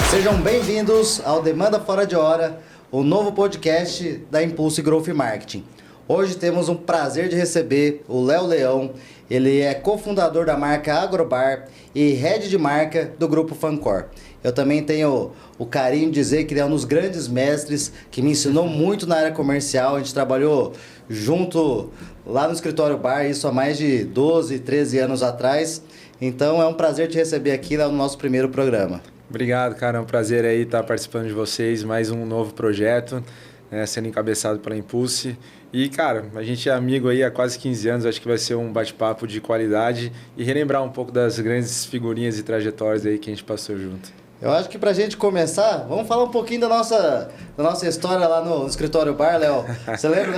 Sejam bem-vindos ao Demanda Fora de Hora, o novo podcast da Impulse Growth Marketing. Hoje temos um prazer de receber o Léo Leão. Ele é cofundador da marca Agrobar e head de marca do Grupo Fancor. Eu também tenho o carinho de dizer que ele é um dos grandes mestres que me ensinou muito na área comercial. A gente trabalhou junto lá no escritório Bar, isso há mais de 12, 13 anos atrás. Então é um prazer te receber aqui no nosso primeiro programa. Obrigado, cara. É um prazer aí estar participando de vocês. Mais um novo projeto, né, sendo encabeçado pela Impulse. E, cara, a gente é amigo aí há quase 15 anos. Acho que vai ser um bate-papo de qualidade e relembrar um pouco das grandes figurinhas e trajetórias aí que a gente passou junto. Eu acho que pra gente começar, vamos falar um pouquinho da nossa história lá no escritório Bar, Léo. Você lembra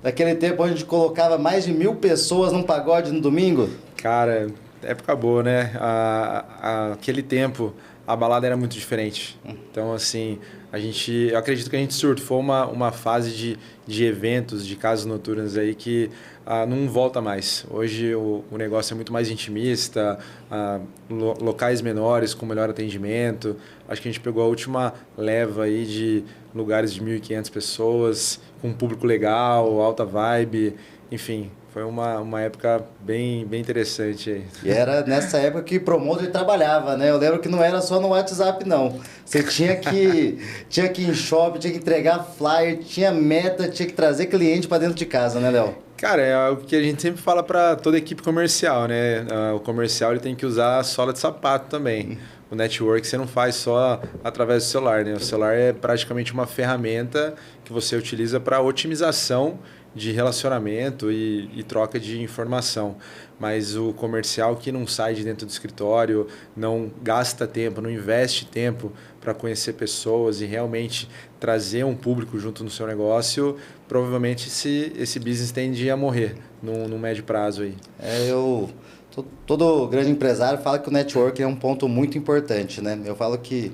daquele tempo onde a gente colocava mais de 1.000 pessoas num pagode no domingo? Cara, época boa, né? Aquele tempo a balada era muito diferente. Então, assim, eu acredito que a gente surfou uma fase de eventos, de casas noturnas aí que não volta mais. Hoje o negócio é muito mais intimista, locais menores com melhor atendimento. Acho que a gente pegou a última leva aí de lugares de 1.500 pessoas, com um público legal, alta vibe, enfim. Foi uma época bem interessante aí. E era nessa época que promotor trabalhava, né? Eu lembro que não era só no WhatsApp, não. Você tinha que ir em shopping, tinha que entregar flyer, tinha meta, tinha que trazer cliente para dentro de casa, né, Léo? Cara, é o que a gente sempre fala para toda a equipe comercial, né? O comercial ele tem que usar a sola de sapato também. O network você não faz só através do celular, né? O celular é praticamente uma ferramenta que você utiliza para otimização de relacionamento e troca de informação. Mas o comercial que não sai de dentro do escritório, não gasta tempo, não investe tempo para conhecer pessoas e realmente trazer um público junto no seu negócio, provavelmente esse business tende a morrer no médio prazo aí. Todo grande empresário fala que o network é um ponto muito importante, né? Eu falo que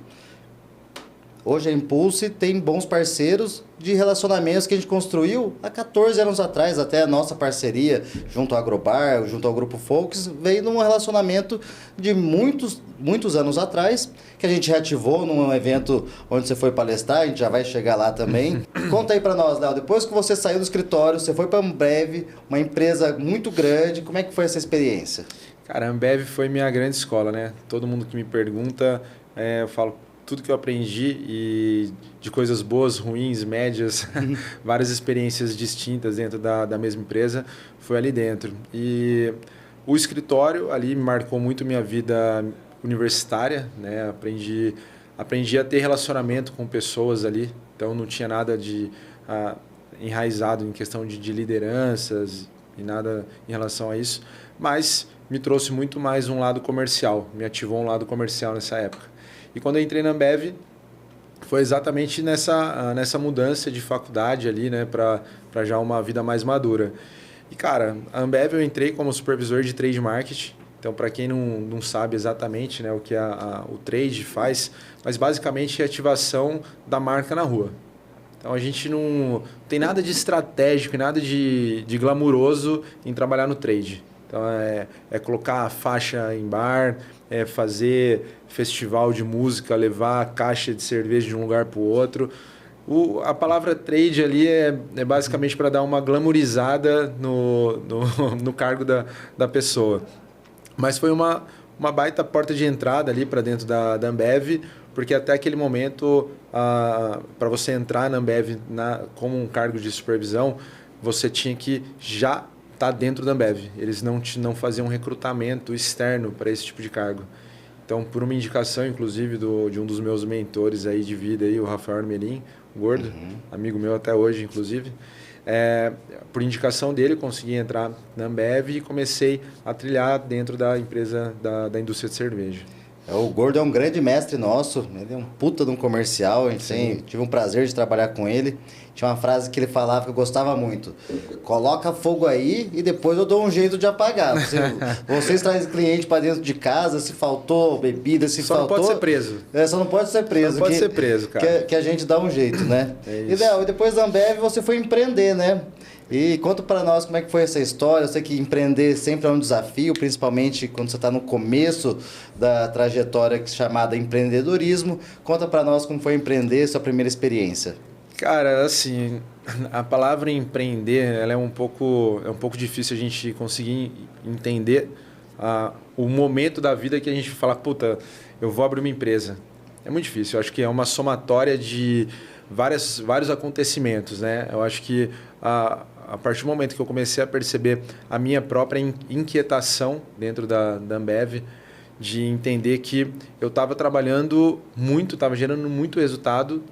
hoje a Impulse tem bons parceiros de relacionamentos que a gente construiu há 14 anos atrás. Até a nossa parceria junto ao Agrobar, junto ao Grupo Folks, veio num relacionamento de muitos anos atrás, que a gente reativou num evento onde você foi palestrar, a gente já vai chegar lá também. Conta aí para nós, Léo, depois que você saiu do escritório, você foi para a Ambev, uma empresa muito grande, como é que foi essa experiência? Cara, a Ambev foi minha grande escola, né? Todo mundo que me pergunta, eu falo, tudo que eu aprendi e de coisas boas, ruins, médias, várias experiências distintas dentro da mesma empresa, foi ali dentro. E o escritório ali me marcou muito minha vida universitária, né? Aprendi a ter relacionamento com pessoas ali, então não tinha nada de enraizado em questão de lideranças e nada em relação a isso, mas me trouxe muito mais um lado comercial, me ativou um lado comercial nessa época. E quando eu entrei na Ambev, foi exatamente nessa mudança de faculdade ali, né, para já uma vida mais madura. E, cara, a Ambev eu entrei como supervisor de trade marketing. Então, para quem não sabe exatamente, né, o que o trade faz, mas basicamente é ativação da marca na rua. Então, a gente não tem nada de estratégico e nada de glamuroso em trabalhar no trade. Então, é colocar a faixa em bar, é fazer festival de música, levar caixa de cerveja de um lugar para o outro. A palavra trade ali é basicamente para dar uma glamourizada no cargo da pessoa. Mas foi uma baita porta de entrada ali para dentro da Ambev, porque até aquele momento, para você entrar na Ambev como um cargo de supervisão, você tinha que já estar dentro da Ambev. Eles não faziam recrutamento externo para esse tipo de cargo. Então, por uma indicação, inclusive, de um dos meus mentores aí de vida, aí, o Rafael Armelin, o gordo, amigo meu até hoje, inclusive, por indicação dele, consegui entrar na Ambev e comecei a trilhar dentro da empresa da indústria de cerveja. O Gordo é um grande mestre nosso, ele é um puta de um comercial, tive um prazer de trabalhar com ele. tinha uma frase que ele falava que eu gostava muito. Coloca fogo aí e depois eu dou um jeito de apagar. Vocês trazem cliente para dentro de casa, se faltou bebida, se só faltou... Só não pode ser preso. Só não pode ser preso. Não pode ser preso, cara. Que a gente dá um jeito, né? É isso. E depois da Ambev você foi empreender, né? E conta para nós como é que foi essa história. Eu sei que empreender sempre é um desafio, principalmente quando você está no começo da trajetória chamada empreendedorismo. Conta para nós como foi empreender, sua primeira experiência. Cara, assim, a palavra empreender, ela é um pouco difícil a gente conseguir entender o momento da vida que a gente fala, puta, eu vou abrir uma empresa. É muito difícil, eu acho que é uma somatória de vários acontecimentos, né? Eu acho que a partir do momento que eu comecei a perceber a minha própria inquietação dentro da Ambev, de entender que eu estava trabalhando muito, estava gerando muito resultado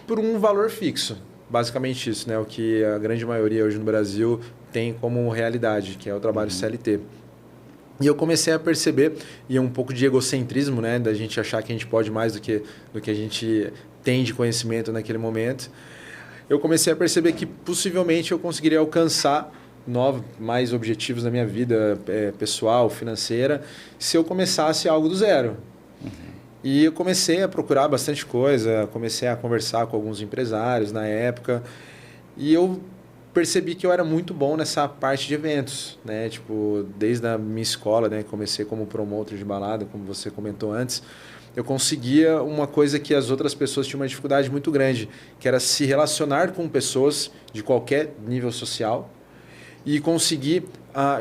por um valor fixo. Basicamente isso, né? O que a grande maioria hoje no Brasil tem como realidade, que é o trabalho CLT. E eu comecei a perceber, e é um pouco de egocentrismo, né? Da gente achar que a gente pode mais do que a gente tem de conhecimento naquele momento. Eu comecei a perceber que possivelmente eu conseguiria alcançar mais objetivos na minha vida pessoal, financeira, se eu começasse algo do zero. E eu comecei a procurar bastante coisa, comecei a conversar com alguns empresários na época, e eu percebi que eu era muito bom nessa parte de eventos, né? Tipo, desde a minha escola, né? Comecei como promotor de balada, como você comentou antes. Eu conseguia uma coisa que as outras pessoas tinham uma dificuldade muito grande, que era se relacionar com pessoas de qualquer nível social e conseguir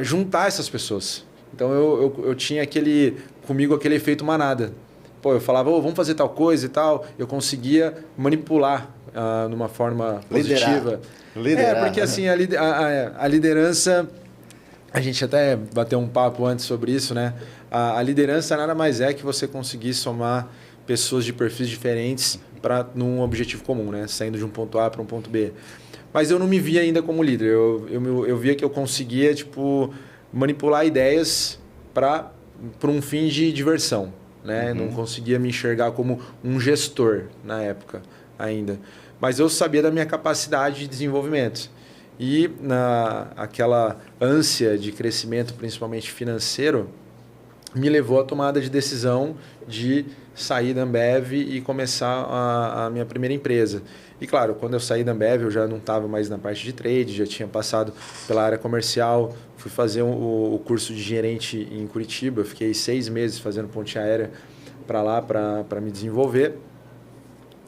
juntar essas pessoas. Então, eu tinha comigo aquele efeito manada. Pô, eu falava, vamos fazer tal coisa e tal. Eu conseguia manipular numa forma positiva. Liderar. Porque assim, a liderança... A gente até bateu um papo antes sobre isso, né? A liderança nada mais é que você conseguir somar pessoas de perfis diferentes num objetivo comum, né? Saindo de um ponto A para um ponto B. Mas eu não me via ainda como líder. Eu via que eu conseguia, tipo, manipular ideias para um fim de diversão, né? Não conseguia me enxergar como um gestor na época ainda. Mas eu sabia da minha capacidade de desenvolvimento. E aquela ânsia de crescimento, principalmente financeiro, me levou à tomada de decisão de sair da Ambev e começar a minha primeira empresa. E claro, quando eu saí da Ambev, eu já não estava mais na parte de trade, já tinha passado pela área comercial, fui fazer o curso de gerente em Curitiba, eu fiquei 6 meses fazendo ponte aérea para lá, para me desenvolver.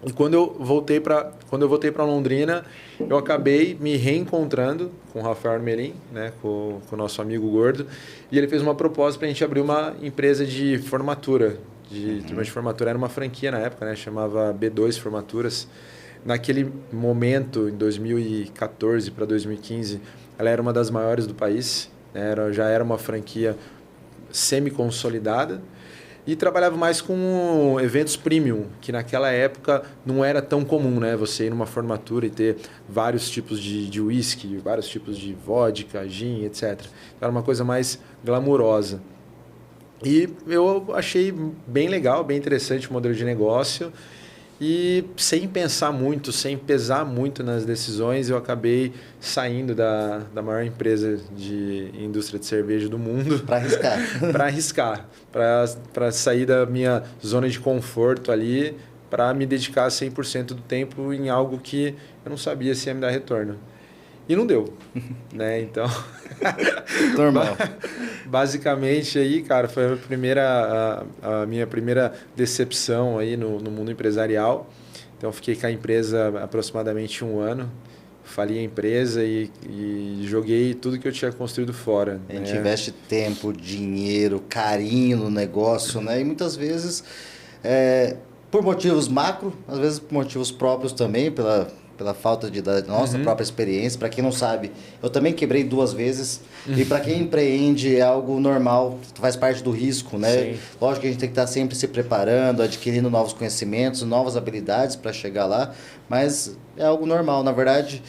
E quando eu voltei para Londrina, eu acabei me reencontrando com o Rafael Armelin, né, com o nosso amigo gordo, e ele fez uma proposta para a gente abrir uma empresa de formatura, de turma de formatura. Era uma franquia na época, né, chamava B2 Formaturas. Naquele momento, em 2014 para 2015, ela era uma das maiores do país, né, já era uma franquia semi-consolidada. E trabalhava mais com eventos premium, que naquela época não era tão comum, né? Você ir numa formatura e ter vários tipos de whisky, vários tipos de vodka, gin, etc. Era uma coisa mais glamurosa. E eu achei bem legal, bem interessante o modelo de negócio. E sem pensar muito, sem pesar muito nas decisões, eu acabei saindo da maior empresa de indústria de cerveja do mundo. Para arriscar. Para arriscar. Para sair da minha zona de conforto ali, para me dedicar 100% do tempo em algo que eu não sabia se ia me dar retorno. E não deu, né? Então... Normal. Basicamente, aí, cara, foi a minha primeira decepção aí no mundo empresarial. Então, fiquei com a empresa aproximadamente 1 ano. Falei a empresa e joguei tudo que eu tinha construído fora. A gente investe tempo, dinheiro, carinho no negócio, né? E muitas vezes, por motivos macro, às vezes por motivos próprios também, pela falta da nossa própria experiência. Para quem não sabe, eu também quebrei 2 vezes. E para quem empreende é algo normal, faz parte do risco, né? Sim. Lógico que a gente tem que estar sempre se preparando, adquirindo novos conhecimentos, novas habilidades para chegar lá, mas é algo normal. Na verdade,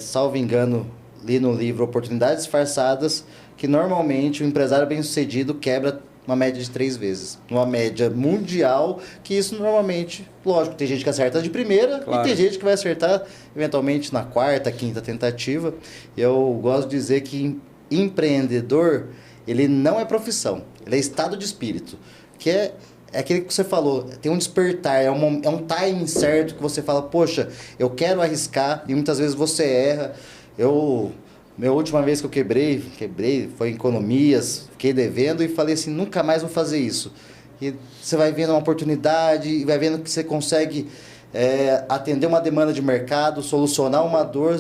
salvo engano, li no livro Oportunidades Disfarçadas, que normalmente o empresário bem-sucedido quebra uma média de 3 vezes. Uma média mundial, que isso normalmente, lógico, tem gente que acerta de primeira Claro. e tem gente que vai acertar eventualmente na quarta, quinta tentativa. Eu gosto de dizer que empreendedor, ele não é profissão, ele é estado de espírito, que é aquele que você falou, tem um despertar, é um timing certo que você fala, poxa, eu quero arriscar, e muitas vezes você erra. Minha última vez que eu quebrei, foi em economias, fiquei devendo e falei assim, nunca mais vou fazer isso. E você vai vendo uma oportunidade, e vai vendo que você consegue atender uma demanda de mercado, solucionar uma dor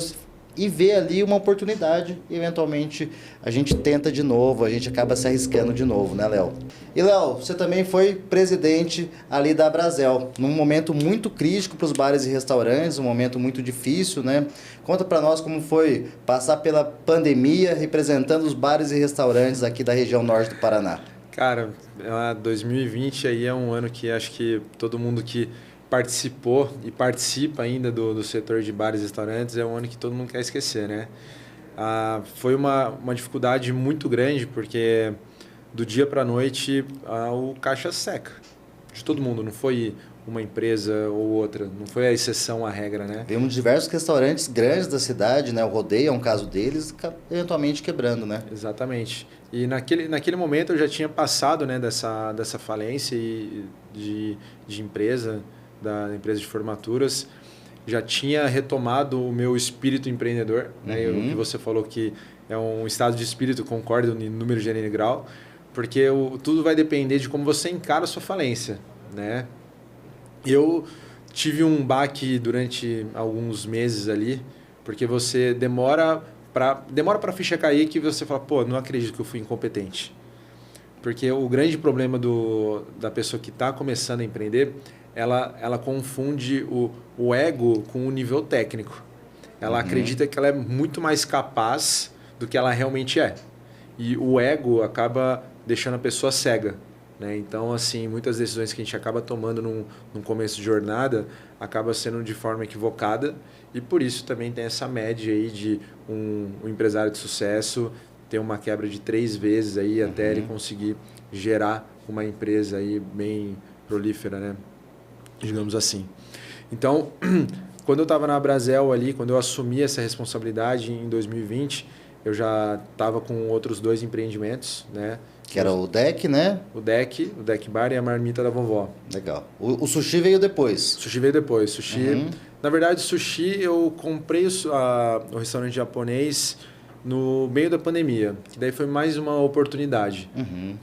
e ver ali uma oportunidade. E eventualmente a gente tenta de novo, a gente acaba se arriscando de novo, né, Léo? E Léo, você também foi presidente ali da Brasel, num momento muito crítico para os bares e restaurantes, um momento muito difícil, né? Conta para nós como foi passar pela pandemia representando os bares e restaurantes aqui da região norte do Paraná. Cara, 2020 aí é um ano que acho que todo mundo que participou e participa ainda do setor de bares e restaurantes é um ano que todo mundo quer esquecer, né? Foi uma dificuldade muito grande porque do dia para a noite o caixa seca de todo mundo, não foi uma empresa ou outra, não foi a exceção à regra, né? Vimos diversos restaurantes grandes da cidade, né? O Rodeio é um caso deles, eventualmente quebrando, né? Exatamente. E naquele momento eu já tinha passado, né, dessa falência de empresa, da empresa de formaturas, já tinha retomado o meu espírito empreendedor, né? O que você falou que é um estado de espírito, concordo no número, gênero e grau, porque tudo vai depender de como você encara a sua falência, né? Eu tive um baque durante alguns meses ali, porque você demora para a ficha cair que você fala, pô, não acredito que eu fui incompetente. Porque o grande problema da pessoa que está começando a empreender, ela confunde o ego com o nível técnico. Ela acredita que ela é muito mais capaz do que ela realmente é. E o ego acaba deixando a pessoa cega, né? Então, assim, muitas decisões que a gente acaba tomando num começo de jornada acaba sendo de forma equivocada e por isso também tem essa média aí de um empresário de sucesso ter uma quebra de 3 vezes aí até ele conseguir gerar uma empresa aí bem prolífera, né? Digamos assim. Então, quando eu estava na Brasel ali, quando eu assumi essa responsabilidade em 2020, eu já estava com outros 2 empreendimentos, né? Que era o Deck, né? O Deck Bar e a Marmita da Vovó. Legal. O sushi veio depois. Sushi veio depois. Sushi, na verdade, sushi eu comprei o restaurante japonês no meio da pandemia, que daí foi mais uma oportunidade.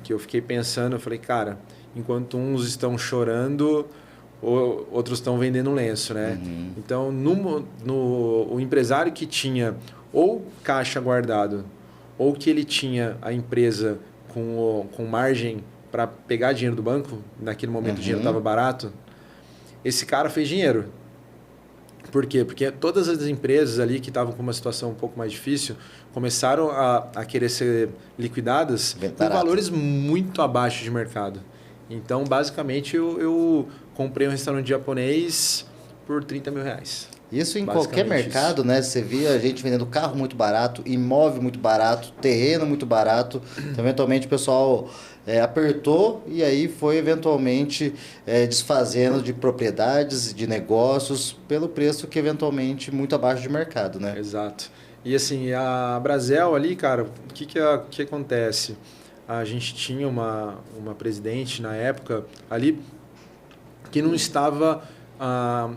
Que eu fiquei pensando, eu falei, cara, enquanto uns estão chorando, outros estão vendendo lenço, né? Então, o empresário que tinha ou caixa guardado, ou que ele tinha a empresa com margem para pegar dinheiro do banco, naquele momento o dinheiro estava barato, esse cara fez dinheiro. Por quê? Porque todas as empresas ali que estavam com uma situação um pouco mais difícil começaram a querer ser liquidadas com valores muito abaixo de mercado. Então, basicamente, eu comprei um restaurante japonês por R$30 mil. Isso em qualquer mercado, né? Você via gente vendendo carro muito barato, imóvel muito barato, terreno muito barato. Então, eventualmente, o pessoal apertou e aí foi eventualmente desfazendo de propriedades, de negócios, pelo preço que eventualmente muito abaixo de mercado, né? Exato. E assim, a Brasel ali, cara, o que acontece? A gente tinha uma presidente na época ali que não estava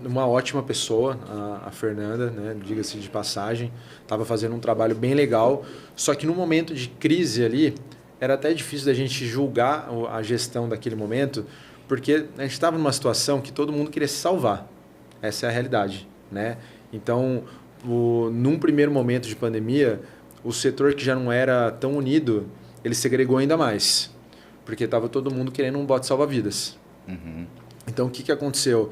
uma ótima pessoa, a Fernanda, né? Diga-se de passagem, estava fazendo um trabalho bem legal, só que no momento de crise ali, era até difícil da gente julgar a gestão daquele momento, porque a gente estava numa situação que todo mundo queria se salvar. Essa é a realidade, né? Então, num primeiro momento de pandemia, o setor que já não era tão unido, ele segregou ainda mais, porque estava todo mundo querendo um bote salva-vidas. Então, o que aconteceu?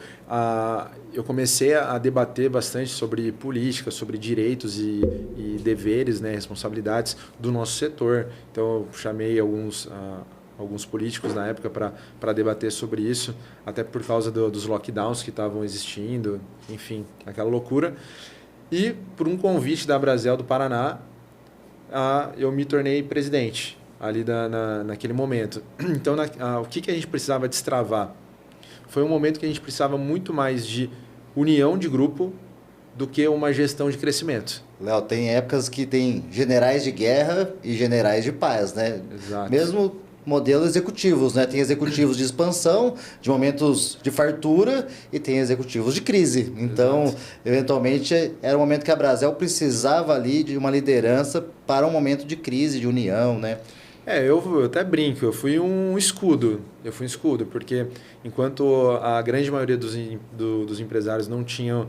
Eu comecei a debater bastante sobre política, sobre direitos e deveres, né, responsabilidades do nosso setor. Então, eu chamei alguns políticos na época para debater sobre isso, até por causa dos lockdowns que estavam existindo, enfim, aquela loucura. E, por um convite da Brasel do Paraná, eu me tornei presidente. ali naquele momento. Então, o que a gente precisava destravar? Foi um momento que a gente precisava muito mais de união de grupo do que uma gestão de crescimento. Léo, tem épocas que tem generais de guerra e generais de paz, né? Exato. Mesmo modelo executivos, né? Tem executivos de expansão, de momentos de fartura e tem executivos de crise. Então, exato, eventualmente, era um momento que a Brasel precisava ali de uma liderança para um momento de crise, de união, né? Eu até brinco, eu fui um escudo. Eu fui um escudo, porque enquanto a grande maioria dos empresários não tinham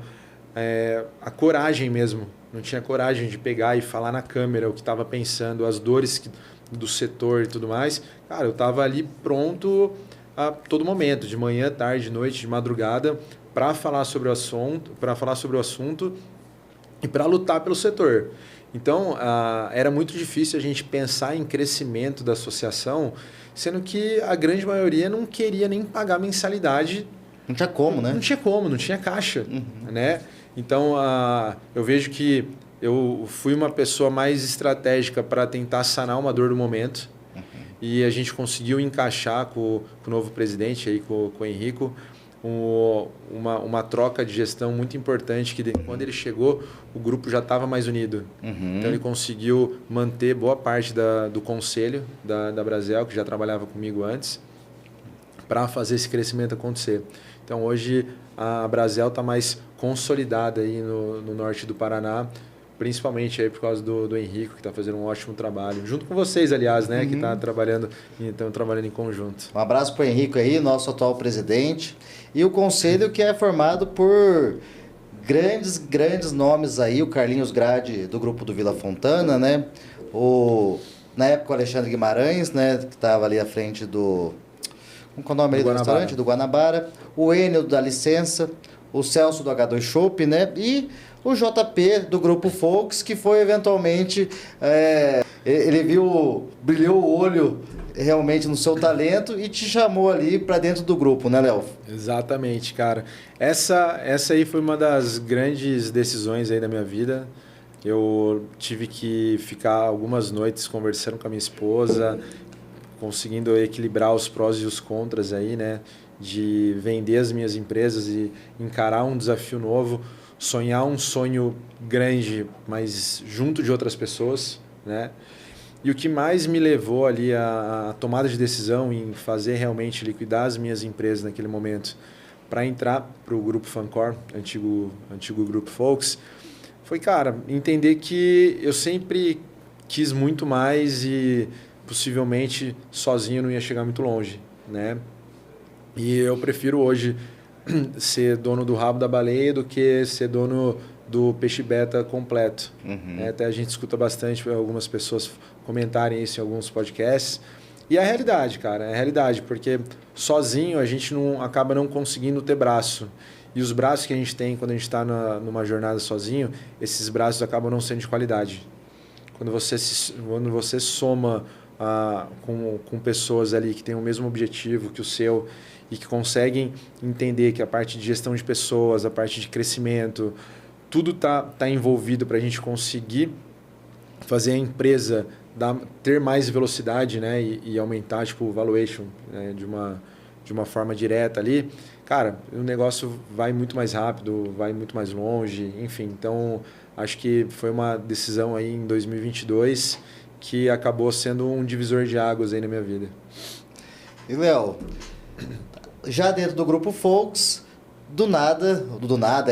a coragem mesmo, não tinha coragem de pegar e falar na câmera o que estava pensando, as dores do setor e tudo mais, cara, eu estava ali pronto a todo momento, de manhã, tarde, noite, de madrugada, para falar sobre o assunto e para lutar pelo setor. Então, era muito difícil a gente pensar em crescimento da associação, sendo que a grande maioria não queria nem pagar mensalidade. Não tinha como, né? Não tinha como, não tinha caixa, né? Então, eu vejo que eu fui uma pessoa mais estratégica para tentar sanar uma dor do momento. E a gente conseguiu encaixar com o novo presidente, aí, com o Henrico, uma troca de gestão muito importante, que quando ele chegou, o grupo já estava mais unido. Então, ele conseguiu manter boa parte do conselho da Brasel, que já trabalhava comigo antes, para fazer esse crescimento acontecer. Então, hoje, a Brasel está mais consolidada aí no norte do Paraná, principalmente aí por causa do Henrico, que está fazendo um ótimo trabalho. Junto com vocês, aliás, né? Que estão trabalhando em conjunto. Um abraço para o Henrico aí, nosso atual presidente. E o conselho que é formado por grandes nomes aí. O Carlinhos Grade, do grupo do Vila Fontana, né? Na época, o Alexandre Guimarães, né? Que estava ali à frente do... Qual é o nome aí do restaurante? Do Guanabara. O Enio da Licença. O Celso do H2 Shop, né? E o JP do Grupo Folks, que foi eventualmente... ele brilhou o olho realmente no seu talento e te chamou ali para dentro do grupo, né, Léo? Exatamente, cara. Essa aí foi uma das grandes decisões aí da minha vida. Eu tive que ficar algumas noites conversando com a minha esposa, conseguindo equilibrar os prós e os contras aí, né? De vender as minhas empresas e encarar um desafio novo, sonhar um sonho grande, mas junto de outras pessoas, né? E o que mais me levou ali a tomada de decisão em fazer realmente liquidar as minhas empresas naquele momento para entrar para o Grupo Fancor, antigo Grupo Folks, foi, cara, entender que eu sempre quis muito mais e possivelmente sozinho não ia chegar muito longe, né? E eu prefiro hoje ser dono do rabo da baleia do que ser dono do peixe beta completo. Até a gente escuta bastante algumas pessoas comentarem isso em alguns podcasts. E é a realidade, cara, é a realidade, porque sozinho a gente acaba não conseguindo ter braço. E os braços que a gente tem quando a gente está numa jornada sozinho, esses braços acabam não sendo de qualidade. Quando você soma com pessoas ali que têm o mesmo objetivo que o seu e que conseguem entender que a parte de gestão de pessoas, a parte de crescimento, tudo tá envolvido para a gente conseguir fazer a empresa ter mais velocidade, né? E aumentar o valuation, né? de uma forma direta ali. Cara, o negócio vai muito mais rápido, vai muito mais longe, enfim. Então, acho que foi uma decisão aí em 2022 que acabou sendo um divisor de águas aí na minha vida. E, Léo, já dentro do Grupo Folks, do nada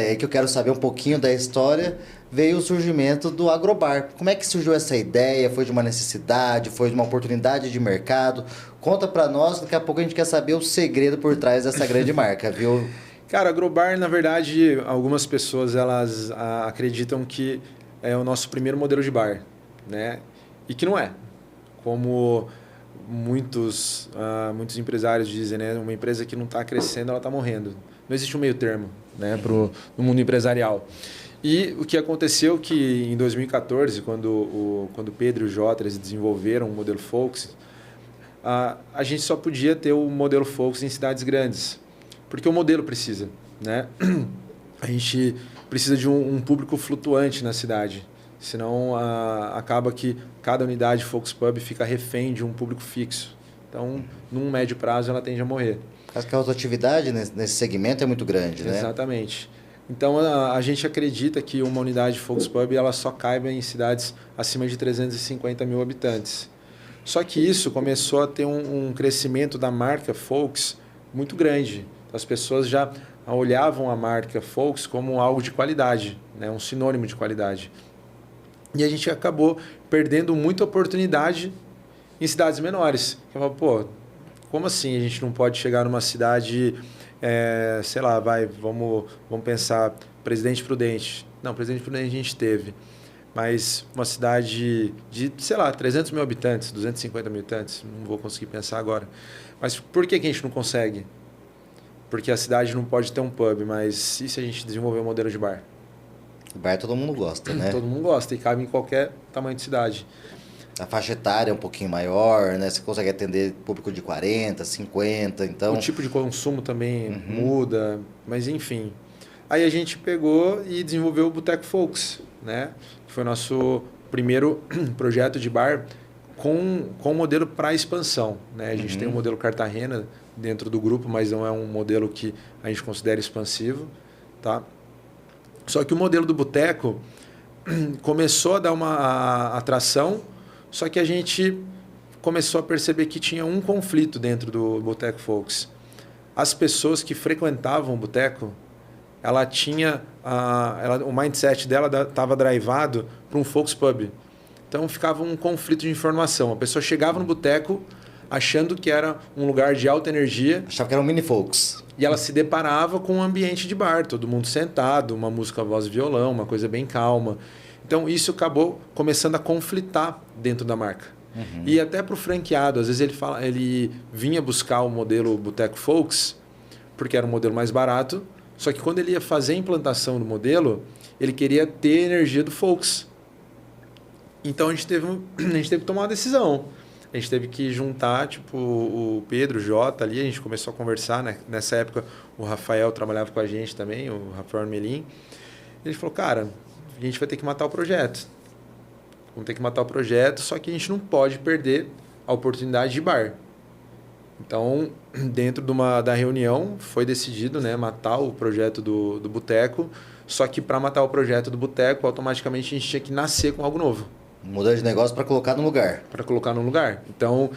é que eu quero saber um pouquinho da história, veio o surgimento do Agrobar. Como é que surgiu essa ideia? Foi de uma necessidade? Foi de uma oportunidade de mercado? Conta pra nós, daqui a pouco a gente quer saber o segredo por trás dessa grande marca, viu? Cara, Agrobar, na verdade, algumas pessoas elas acreditam que é o nosso primeiro modelo de bar, né? E que não é. Como muitos empresários dizem, né? Uma empresa que não está crescendo, ela está morrendo. Não existe um meio termo, né? No mundo empresarial. E o que aconteceu que em 2014, quando Pedro e o Jota eles desenvolveram o modelo Folks, a gente só podia ter o modelo Folks em cidades grandes. Porque o modelo precisa, né? A gente precisa de um público flutuante na cidade. Senão acaba que cada unidade Focus Pub fica refém de um público fixo. Então, num médio prazo, ela tende a morrer. Acho que a rotatividade nesse segmento é muito grande, né? Exatamente. Então, a gente acredita que uma unidade Focus Pub ela só caiba em cidades acima de 350 mil habitantes. Só que isso começou a ter um crescimento da marca Focus muito grande. As pessoas já olhavam a marca Focus como algo de qualidade, né? Um sinônimo de qualidade. E a gente acabou perdendo muita oportunidade em cidades menores. Eu falo, pô, como assim a gente não pode chegar numa cidade, sei lá, vamos pensar, Presidente Prudente. Não, Presidente Prudente a gente teve. Mas uma cidade de, sei lá, 300 mil habitantes, 250 mil habitantes, não vou conseguir pensar agora. Mas por que a gente não consegue? Porque a cidade não pode ter um pub, mas e se a gente desenvolver um modelo de bar? Bar todo mundo gosta, né? Todo mundo gosta e cabe em qualquer tamanho de cidade. A faixa etária é um pouquinho maior, né? Você consegue atender público de 40, 50, então... O tipo de consumo também muda, mas enfim. Aí a gente pegou e desenvolveu o Boteco Focus, né? Que foi o nosso primeiro projeto de bar com modelo para expansão, né? A gente tem um modelo Cartagena dentro do grupo, mas não é um modelo que a gente considera expansivo, tá? Só que o modelo do boteco começou a dar uma atração, só que a gente começou a perceber que tinha um conflito dentro do Boteco Focus. As pessoas que frequentavam o boteco, ela tinha o mindset dela estava drivado para um Focus Pub. Então ficava um conflito de informação. A pessoa chegava no boteco achando que era um lugar de alta energia. Achava que era um mini Focus. E ela se deparava com um ambiente de bar, todo mundo sentado, uma música voz e violão, uma coisa bem calma. Então isso acabou começando a conflitar dentro da marca. E até para o franqueado, às vezes ele vinha buscar o modelo Boteco Focus, porque era um modelo mais barato, só que quando ele ia fazer a implantação do modelo, ele queria ter a energia do Focus. Então a gente teve que tomar uma decisão. A gente teve que juntar, tipo, o Pedro, o Jota ali, a gente começou a conversar, né? Nessa época o Rafael trabalhava com a gente também, o Rafael Armelin. E a gente falou, cara, a gente vai ter que matar o projeto. Vamos ter que matar o projeto, só que a gente não pode perder a oportunidade de bar. Então, dentro da reunião, foi decidido, né, matar o projeto do boteco, só que para matar o projeto do boteco, automaticamente a gente tinha que nascer com algo novo. Mudar de negócio para colocar no lugar. Para colocar no lugar. Então,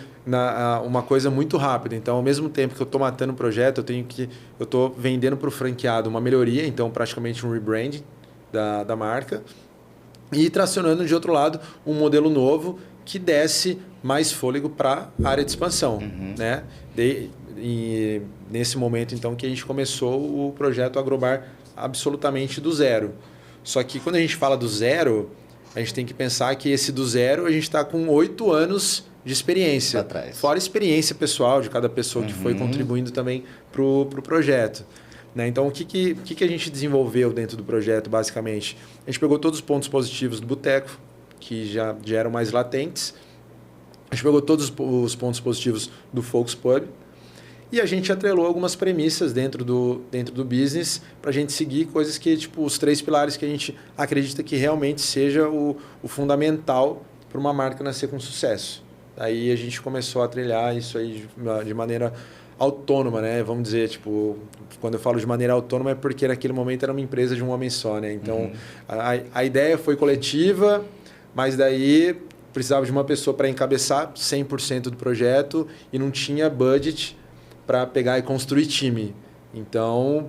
uma coisa muito rápida. Então, ao mesmo tempo que eu estou matando o projeto, eu estou vendendo para o franqueado uma melhoria, então praticamente um rebranding da marca, e tracionando de outro lado um modelo novo que desse mais fôlego para a área de expansão. Né? E nesse momento, então, que a gente começou o projeto Agrobar absolutamente do zero. Só que quando a gente fala do zero, a gente tem que pensar que esse do zero, a gente está com 8 anos de experiência. Fora a experiência pessoal de cada pessoa que foi contribuindo também para o projeto. Né? Então, o que a gente desenvolveu dentro do projeto, basicamente? A gente pegou todos os pontos positivos do boteco, que já eram mais latentes. A gente pegou todos os pontos positivos do Focus Pub. E a gente atrelou algumas premissas dentro do business para a gente seguir coisas que, tipo, os 3 pilares que a gente acredita que realmente seja o fundamental para uma marca nascer com sucesso. Aí a gente começou a trilhar isso aí de maneira autônoma, né? Vamos dizer, tipo, quando eu falo de maneira autônoma é porque naquele momento era uma empresa de um homem só, né? Então, a ideia foi coletiva, mas daí precisava de uma pessoa para encabeçar 100% do projeto e não tinha budget para pegar e construir time. Então,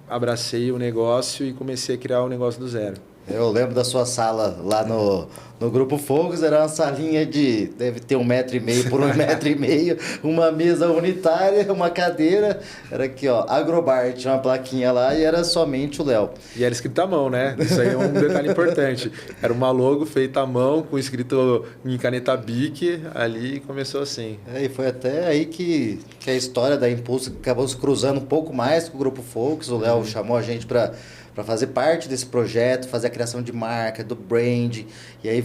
abracei o negócio e comecei a criar o negócio do zero. Eu lembro da sua sala lá no Grupo Focus, era uma salinha deve ter 1,5 m por 1,5 m, uma mesa unitária, uma cadeira, era aqui, ó, Agrobar, tinha uma plaquinha lá e era somente o Léo. E era escrito à mão, né? Isso aí é um detalhe importante. Era uma logo feita à mão, com escrito em caneta Bic, ali começou assim. E foi até aí que a história da Impulso acabou se cruzando um pouco mais com o Grupo Focus, o Léo chamou a gente para fazer parte desse projeto, fazer a criação de marca, do brand. E aí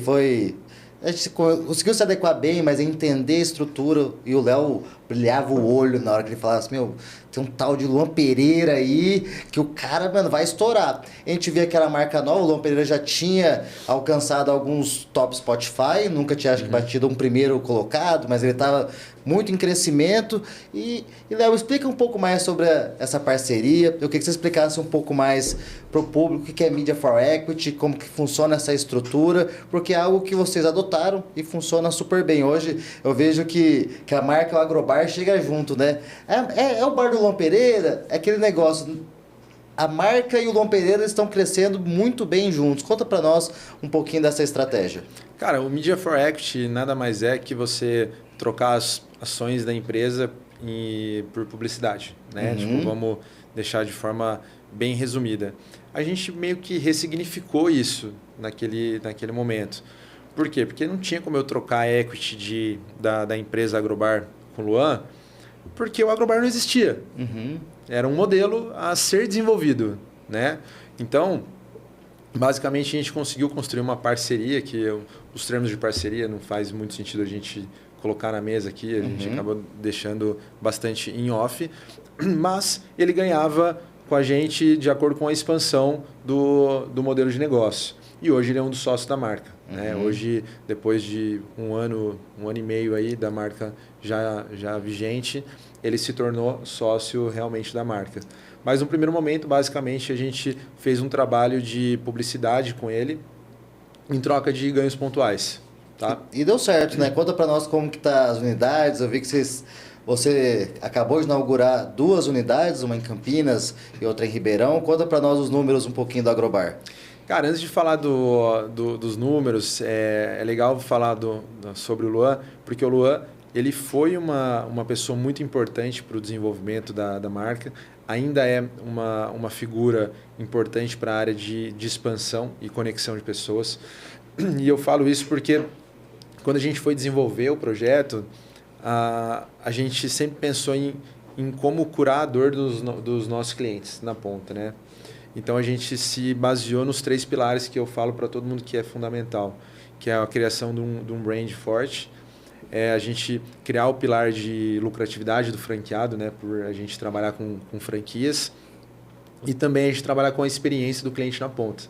a gente conseguiu se adequar bem, mas entender a estrutura. E o Léo brilhava o olho na hora que ele falava assim, meu, tem um tal de Luan Pereira aí, que o cara, mano, vai estourar. A gente via aquela marca nova, o Luan Pereira já tinha alcançado alguns top Spotify, nunca tinha, acho que, batido um primeiro colocado, mas ele estava muito em crescimento. E Léo, explica um pouco mais sobre essa parceria. Eu queria que você explicasse um pouco mais para o público o que é Media for Equity, como que funciona essa estrutura, porque é algo que vocês adotaram e funciona super bem. Hoje eu vejo que a marca, o Agrobar, chega junto, né? É o bar do Luan Pereira, é aquele negócio. A marca e o Luan Pereira estão crescendo muito bem juntos. Conta para nós um pouquinho dessa estratégia. Cara, o Media for Equity nada mais é que você trocar as ações da empresa por publicidade, né? Tipo, vamos deixar de forma bem resumida. A gente meio que ressignificou isso naquele momento. Por quê? Porque não tinha como eu trocar a equity da empresa Agrobar com o Luan, porque o Agrobar não existia. Era um modelo a ser desenvolvido, né? Então, basicamente, a gente conseguiu construir uma parceria, os termos de parceria não faz muito sentido a gente colocar na mesa aqui, a gente acabou deixando bastante em off, mas ele ganhava com a gente de acordo com a expansão do modelo de negócio. E hoje ele é um dos sócios da marca. Né? Hoje, depois de um ano e meio aí da marca já vigente, ele se tornou sócio realmente da marca. Mas no primeiro momento, basicamente, a gente fez um trabalho de publicidade com ele em troca de ganhos pontuais. Tá? E deu certo, né? Conta para nós como que tá as unidades. Eu vi que você acabou de inaugurar 2 unidades, uma em Campinas e outra em Ribeirão. Conta para nós os números um pouquinho do Agrobar. Cara, antes de falar dos números, é legal falar sobre o Luan, porque o Luan ele foi uma pessoa muito importante para o desenvolvimento da marca, ainda é uma figura importante para a área de expansão e conexão de pessoas. E eu falo isso porque quando a gente foi desenvolver o projeto, a gente sempre pensou em como curar a dor dos nossos clientes na ponta, né? Então a gente se baseou nos 3 pilares que eu falo para todo mundo que é fundamental, que é a criação de um brand forte, a gente criar o pilar de lucratividade do franqueado, né, por a gente trabalhar com franquias, e também a gente trabalhar com a experiência do cliente na ponta.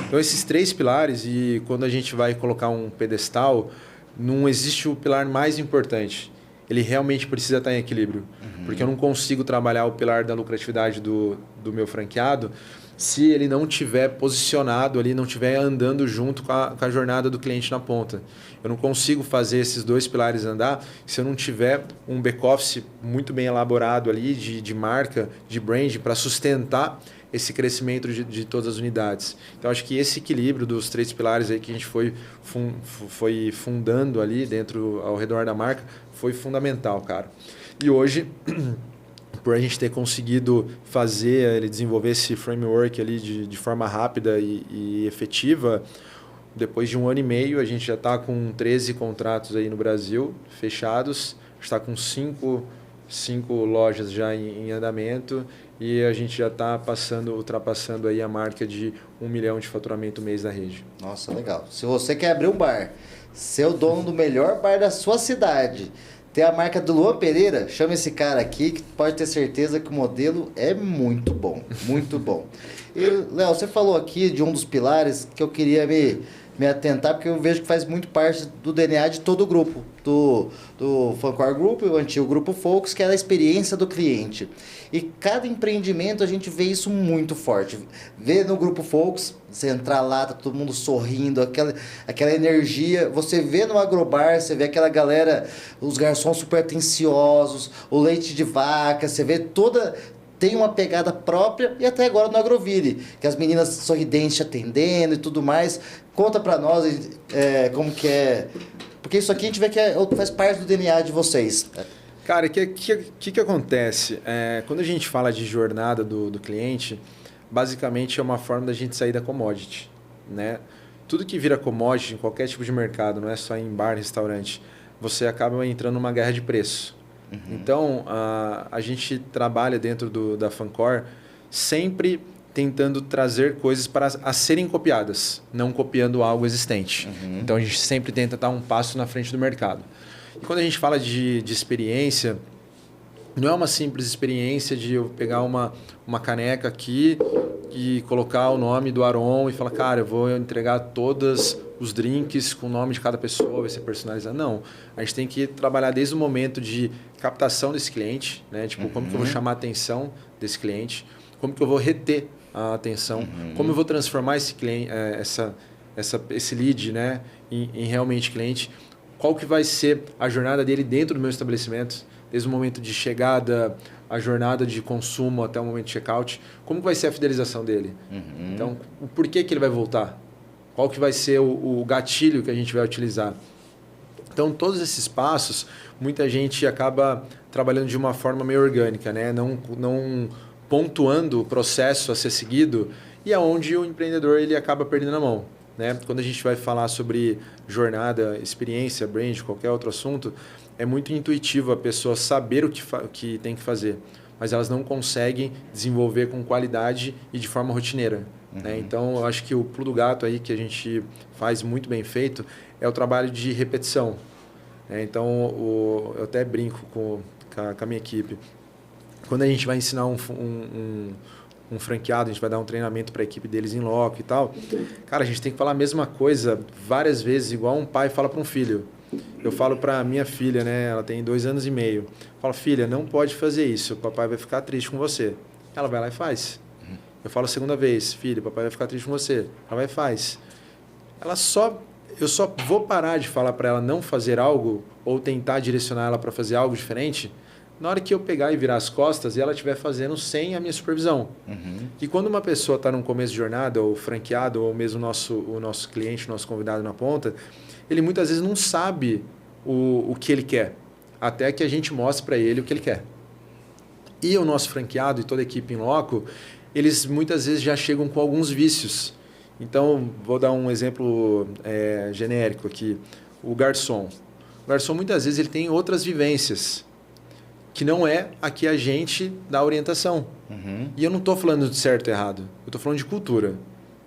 Então esses 3 pilares, e quando a gente vai colocar um pedestal, não existe o pilar mais importante. Ele realmente precisa estar em equilíbrio, porque eu não consigo trabalhar o pilar da lucratividade do meu franqueado se ele não estiver posicionado ali, não estiver andando junto com a jornada do cliente na ponta. Eu não consigo fazer esses 2 pilares andar se eu não tiver um back-office muito bem elaborado ali de marca, de brand, para sustentar esse crescimento de todas as unidades. Então, acho que esse equilíbrio dos 3 pilares aí que a gente foi fundando ali ao redor da marca foi fundamental, cara. E hoje, por a gente ter conseguido desenvolver esse framework ali de forma rápida e efetiva, depois de 1 ano e meio, a gente já está com 13 contratos aí no Brasil, fechados, está com 5 lojas já em andamento, e a gente já está ultrapassando aí a marca de 1 milhão de faturamento mês da rede. Nossa, legal. Se você quer abrir um bar, ser o dono do melhor bar da sua cidade, ter a marca do Luan Pereira, chama esse cara aqui que pode ter certeza que o modelo é muito bom, muito bom. E, Léo, você falou aqui de um dos pilares que eu queria me atentar, porque eu vejo que faz muito parte do DNA de todo o grupo, do Fancor Group, o antigo Grupo Focus, que é a experiência do cliente. E cada empreendimento a gente vê isso muito forte. Vê no Grupo Focus, você entrar lá, tá todo mundo sorrindo, aquela energia. Você vê no Agrobar, você vê aquela galera, os garçons super atenciosos, o leite de vaca, você vê tem uma pegada própria, e até agora no Agroville, que as meninas sorridentes te atendendo e tudo mais. Conta pra nós como que é, porque isso aqui a gente vê que faz parte do DNA de vocês. Cara, o que acontece? Quando a gente fala de jornada do cliente, basicamente é uma forma da gente sair da commodity, né? Tudo que vira commodity em qualquer tipo de mercado, não é só em bar, restaurante, você acaba entrando numa guerra de preço. Então, a gente trabalha dentro da Fancor sempre tentando trazer coisas para serem copiadas, não copiando algo existente. Então, a gente sempre tenta estar um passo na frente do mercado. E quando a gente fala de experiência, Não é uma simples experiência de eu pegar uma caneca aqui e colocar o nome do Aron e falar, cara, eu vou entregar todos os drinks com o nome de cada pessoa, vai ser personalizado. Não, a gente tem que trabalhar desde o momento de captação desse cliente, né? Tipo, como que eu vou chamar a atenção desse cliente, como que eu vou reter a atenção, como eu vou transformar esse cliente, esse lead, né, em realmente cliente, qual que vai ser a jornada dele dentro do meu estabelecimento, desde o momento de chegada, a jornada de consumo até o momento de checkout, como que vai ser a fidelização dele? Então, o porquê que ele vai voltar? Qual que vai ser o gatilho que a gente vai utilizar? Então, todos esses passos, muita gente acaba trabalhando de uma forma meio orgânica, né? Não pontuando o processo a ser seguido, e é onde o empreendedor ele acaba perdendo a mão, né? Quando a gente vai falar sobre jornada, experiência, brand, qualquer outro assunto, é muito intuitivo a pessoa saber o que tem que fazer, mas elas não conseguem desenvolver com qualidade e de forma rotineira. Né? Então, eu acho que o pulo do gato aí que a gente faz muito bem feito é o trabalho de repetição. Então, eu até brinco com a minha equipe. Quando a gente vai ensinar um franqueado, a gente vai dar um treinamento para a equipe deles em loco e tal, cara, a gente tem que falar a mesma coisa várias vezes, igual um pai fala para um filho. Eu falo para minha filha, né? Ela tem 2 anos e meio. Eu falo, filha, não pode fazer isso, o papai vai ficar triste com você. Ela vai lá e faz. Eu falo a segunda vez, filha, o papai vai ficar triste com você. Ela vai e faz. Eu só vou parar de falar para ela não fazer algo ou tentar direcionar ela para fazer algo diferente na hora que eu pegar e virar as costas e ela estiver fazendo sem a minha supervisão. E quando uma pessoa está num começo de jornada, ou franqueado, ou mesmo o nosso cliente, o nosso convidado na ponta, ele muitas vezes não sabe o que ele quer, até que a gente mostre para ele o que ele quer. E o nosso franqueado e toda a equipe em loco, eles muitas vezes já chegam com alguns vícios. Então, vou dar um exemplo genérico aqui. O garçom. O garçom, muitas vezes, ele tem outras vivências, que não é a que a gente dá orientação. E eu não estou falando de certo e errado, eu estou falando de cultura.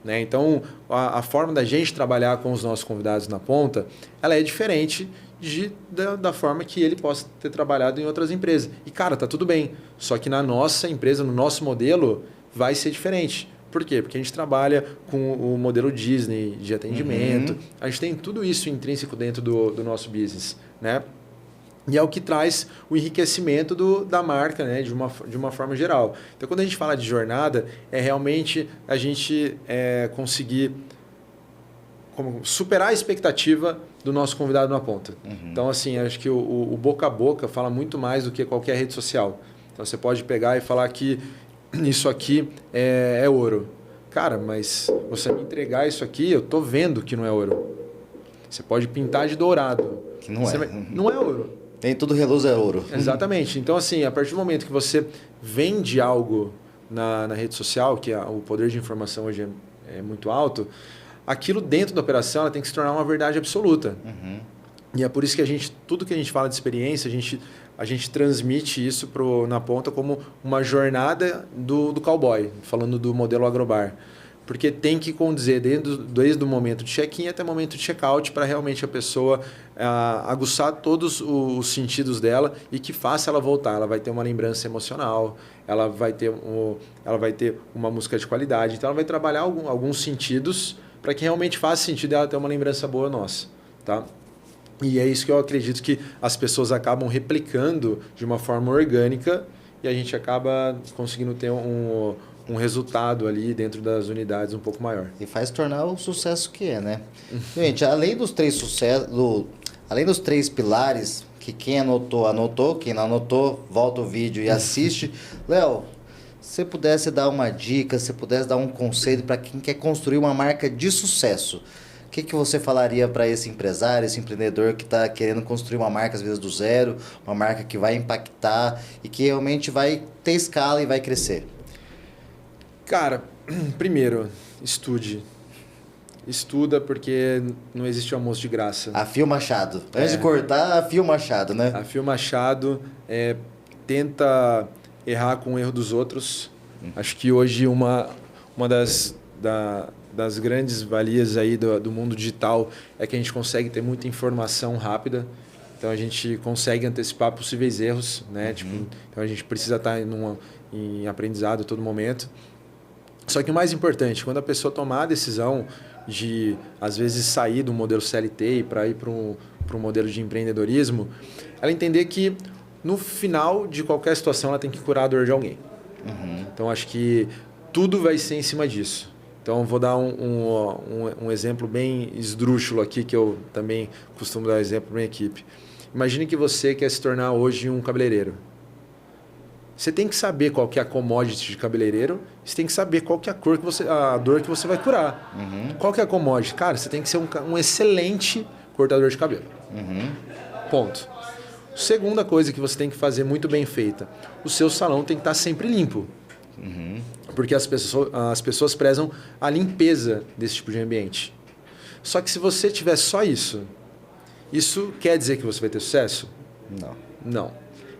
Né? Então, a forma da gente trabalhar com os nossos convidados na ponta, ela é diferente da forma que ele possa ter trabalhado em outras empresas. E, cara, tá tudo bem. Só que na nossa empresa, no nosso modelo, vai ser diferente. Por quê? Porque a gente trabalha com o modelo Disney de atendimento. A gente tem tudo isso intrínseco dentro do nosso business, né? E é o que traz o enriquecimento da marca, né? de uma forma geral. Então, quando a gente fala de jornada, é realmente a gente conseguir superar a expectativa do nosso convidado na ponta. Então, assim, acho que o boca a boca fala muito mais do que qualquer rede social. Então, você pode pegar e falar que isso aqui é ouro. Cara, mas você me entregar isso aqui, eu tô vendo que não é ouro. Você pode pintar de dourado. Que não é. Não é ouro. Nem tudo reluz é ouro. Exatamente. Então, assim, a partir do momento que você vende algo na rede social, que o poder de informação hoje é muito alto, aquilo dentro da operação ela tem que se tornar uma verdade absoluta. E é por isso que tudo que a gente fala de experiência, a gente transmite isso na ponta como uma jornada do cowboy, falando do modelo agrobar. Porque tem que condizer desde o momento de check-in até o momento de check-out para realmente a pessoa aguçar todos os sentidos dela e que faça ela voltar. Ela vai ter uma lembrança emocional, ela vai ter uma música de qualidade. Então, ela vai trabalhar alguns sentidos para que realmente faça sentido ela ter uma lembrança boa nossa. Tá? E é isso que eu acredito que as pessoas acabam replicando de uma forma orgânica e a gente acaba conseguindo ter um resultado ali dentro das unidades um pouco maior. E faz tornar o sucesso que é, né? Gente, além dos 3 além dos 3 pilares, que quem anotou, quem não anotou, volta o vídeo e assiste. Léo, se você pudesse dar uma dica, se pudesse dar um conselho para quem quer construir uma marca de sucesso, o que você falaria para esse empresário, esse empreendedor que está querendo construir uma marca, às vezes do zero, uma marca que vai impactar e que realmente vai ter escala e vai crescer? Cara, primeiro, estude. Estuda porque não existe almoço de graça. Afia o machado. Antes de cortar, afia o machado, né? Afia o machado, tenta errar com o erro dos outros. Acho que hoje uma das grandes valias aí do mundo digital é que a gente consegue ter muita informação rápida. Então a gente consegue antecipar possíveis erros, né? Então a gente precisa estar em aprendizado a todo momento. Só que o mais importante, quando a pessoa tomar a decisão de, às vezes, sair do modelo CLT para ir para um modelo de empreendedorismo, ela entender que no final de qualquer situação ela tem que curar a dor de alguém. Então acho que tudo vai ser em cima disso. Então vou dar um exemplo bem esdrúxulo aqui, que eu também costumo dar exemplo para minha equipe. Imagine que você quer se tornar hoje um cabeleireiro. Você tem que saber qual que é a commodity de cabeleireiro, você tem que saber qual que é a dor que você vai curar. Qual que é a commodity? Cara, você tem que ser um excelente cortador de cabelo. Ponto. Segunda coisa que você tem que fazer muito bem feita, o seu salão tem que estar sempre limpo. Porque as pessoas prezam a limpeza desse tipo de ambiente. Só que se você tiver só isso quer dizer que você vai ter sucesso? Não.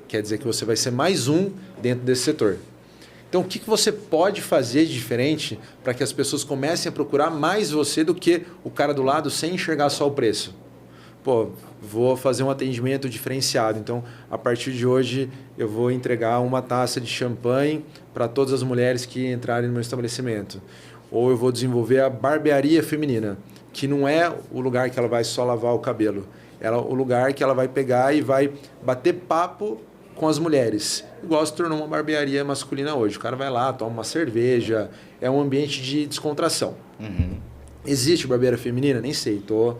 Quer dizer que você vai ser mais um dentro desse setor. Então, o que você pode fazer de diferente para que as pessoas comecem a procurar mais você do que o cara do lado sem enxergar só o preço? Pô, vou fazer um atendimento diferenciado. Então, a partir de hoje, eu vou entregar uma taça de champanhe para todas as mulheres que entrarem no meu estabelecimento. Ou eu vou desenvolver a barbearia feminina, que não é o lugar que ela vai só lavar o cabelo. É o lugar que ela vai pegar e vai bater papo com as mulheres. Igual se tornou uma barbearia masculina hoje. O cara vai lá, toma uma cerveja, é um ambiente de descontração. Existe barbearia feminina? Nem sei, tô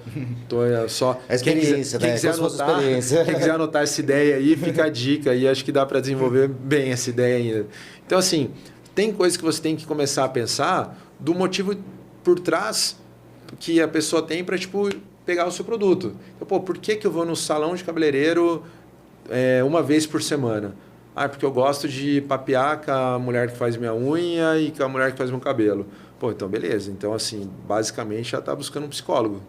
só... A experiência, quem quiser anotar essa ideia aí, fica a dica e acho que dá para desenvolver bem essa ideia ainda. Então, assim, tem coisas que você tem que começar a pensar do motivo por trás que a pessoa tem para, tipo, pegar o seu produto. Então, pô, por que eu vou no salão de cabeleireiro uma vez por semana? Porque eu gosto de papear com a mulher que faz minha unha e com a mulher que faz meu cabelo. Pô, então beleza. Então, assim, basicamente ela está buscando um psicólogo.